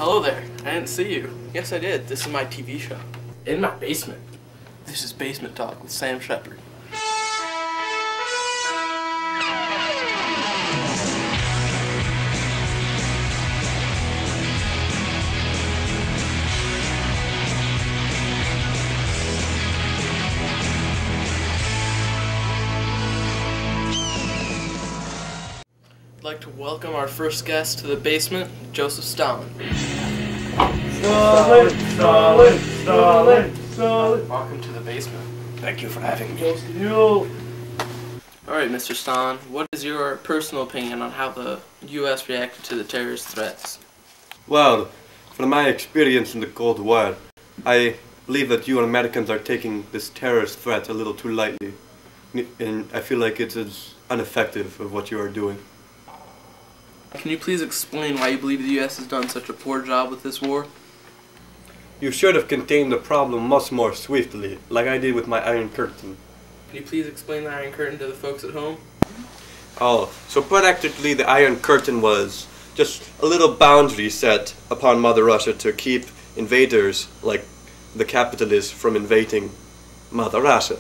Hello there. I didn't see you. Yes, I did. This is my TV show. In my basement. This is Basement Talk with Sam Sheppard. I'd like to welcome our first guest to the basement, Joseph Stalin. Stalin. Welcome to the basement. Thank you for having me. Alright, Mr. Stalin, what is your personal opinion on how the U.S. reacted to the terrorist threats? Well, from my experience in the Cold War, I believe that you Americans are taking this terrorist threat a little too lightly. And I feel like it is ineffective of what you are doing. Can you please explain why you believe the U.S. has done such a poor job with this war? You should have contained the problem much more swiftly, like I did with my Iron Curtain. Can you please explain the Iron Curtain to the folks at home? Oh, so practically the Iron Curtain was just a little boundary set upon Mother Russia to keep invaders, like the capitalists, from invading Mother Russia.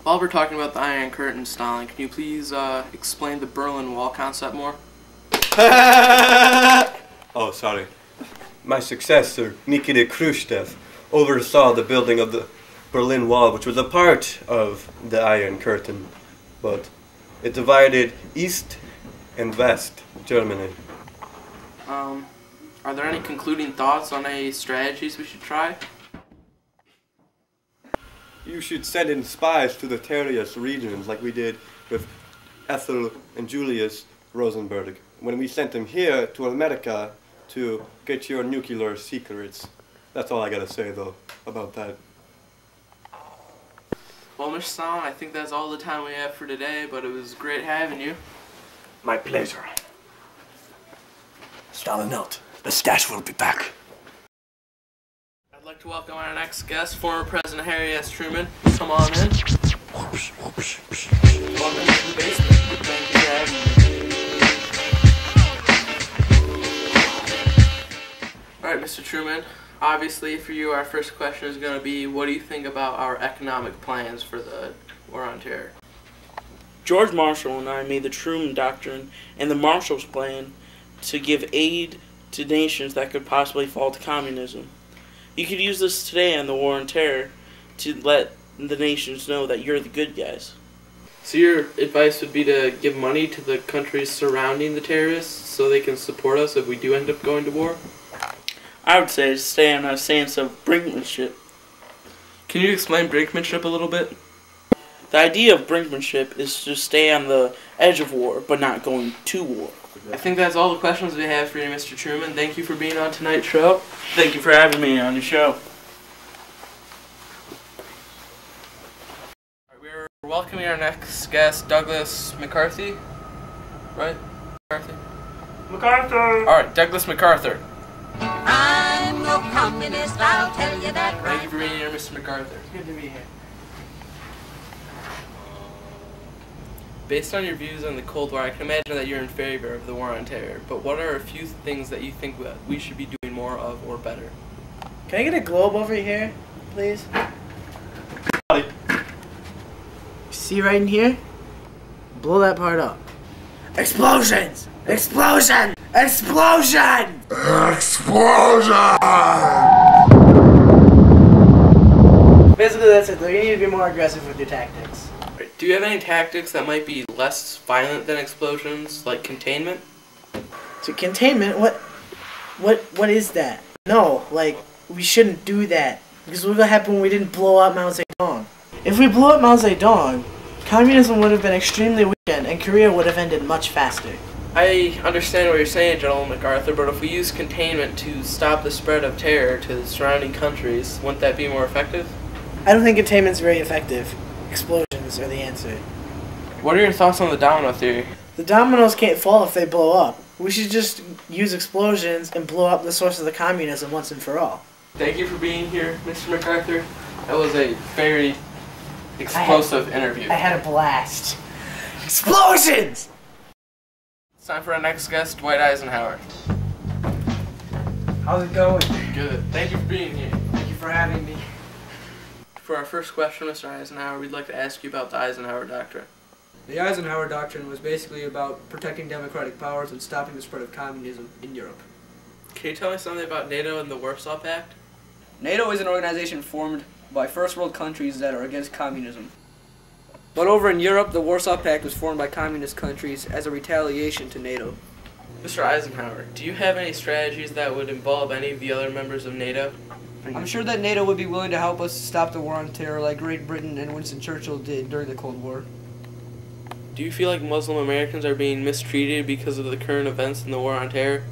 While we're talking about the Iron Curtain, Stalin, can you please explain the Berlin Wall concept more? Oh, sorry. My successor, Nikita Khrushchev, oversaw the building of the Berlin Wall, which was a part of the Iron Curtain, but it divided East and West Germany. Are there any concluding thoughts on any strategies we should try? You should send in spies to the terrorist regions like we did with Ethel and Julius Rosenberg, when we sent them here to America to get your nuclear secrets. That's all I gotta say, though, about that. Well, Mr. Stalin, I think that's all the time we have for today, but it was great having you. My pleasure. Stalin out. The stash will be back. I'd like to welcome our next guest, former President Harry S. Truman. Come on in. Welcome to the basement. Thank you for having me. Alright, Mr. Truman, obviously for you our first question is going to be, what do you think about our economic plans for the War on Terror? George Marshall and I made the Truman Doctrine and the Marshall's Plan to give aid to nations that could possibly fall to communism. You could use this today on the War on Terror to let the nations know that you're the good guys. So your advice would be to give money to the countries surrounding the terrorists so they can support us if we do end up going to war? I would say stay on a stance of brinkmanship. Can you explain brinkmanship a little bit? The idea of brinkmanship is to stay on the edge of war, but not going to war. I think that's all the questions we have for you, Mr. Truman. Thank you for being on tonight's show. Thank you for having me on your show. We're welcoming our next guest, Douglas MacArthur. Right? MacArthur! Alright, Douglas MacArthur. I'm no communist, I'll tell you that right. Thank you for being here, Mr. MacArthur. Good to be here. Based on your views on the Cold War, I can imagine that you're in favor of the War on Terror, but what are a few things that you think we should be doing more of or better? Can I get a globe over here, please? See right in here? Blow that part up. Explosions! Explosion! Explosion! Explosion! Basically, that's it. Though you need to be more aggressive with your tactics. Do you have any tactics that might be less violent than explosions, like containment? So containment? What is that? No, like we shouldn't do that because what would happen when we didn't blow up Mao Zedong? If we blew up Mao Zedong, communism would have been extremely weakened, and Korea would have ended much faster. I understand what you're saying, General MacArthur, but if we use containment to stop the spread of terror to the surrounding countries, wouldn't that be more effective? I don't think containment's very effective. Explosions are the answer. What are your thoughts on the domino theory? The dominoes can't fall if they blow up. We should just use explosions and blow up the source of the communism once and for all. Thank you for being here, Mr. MacArthur. That was a very explosive interview. I had a blast. Explosions! It's time for our next guest, Dwight Eisenhower. How's it going? Good. Thank you for being here. Thank you for having me. For our first question, Mr. Eisenhower, we'd like to ask you about the Eisenhower Doctrine. The Eisenhower Doctrine was basically about protecting democratic powers and stopping the spread of communism in Europe. Can you tell me something about NATO and the Warsaw Pact? NATO is an organization formed by first world countries that are against communism. But over in Europe, the Warsaw Pact was formed by communist countries as a retaliation to NATO. Mr. Eisenhower, do you have any strategies that would involve any of the other members of NATO? I'm sure that NATO would be willing to help us stop the war on terror like Great Britain and Winston Churchill did during the Cold War. Do you feel like Muslim Americans are being mistreated because of the current events in the war on terror?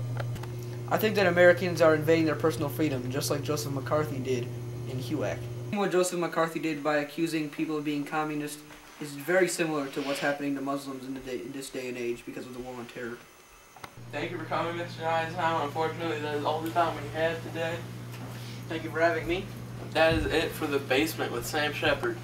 I think that Americans are invading their personal freedom, just like Joseph McCarthy did in HUAC. What Joseph McCarthy did by accusing people of being communist is very similar to what's happening to Muslims in this day and age because of the war on terror. Thank you for coming, Mr. Eisenhower. Unfortunately, that is all the time we have today. Thank you for having me. That is it for The Basement with Sam Sheppard.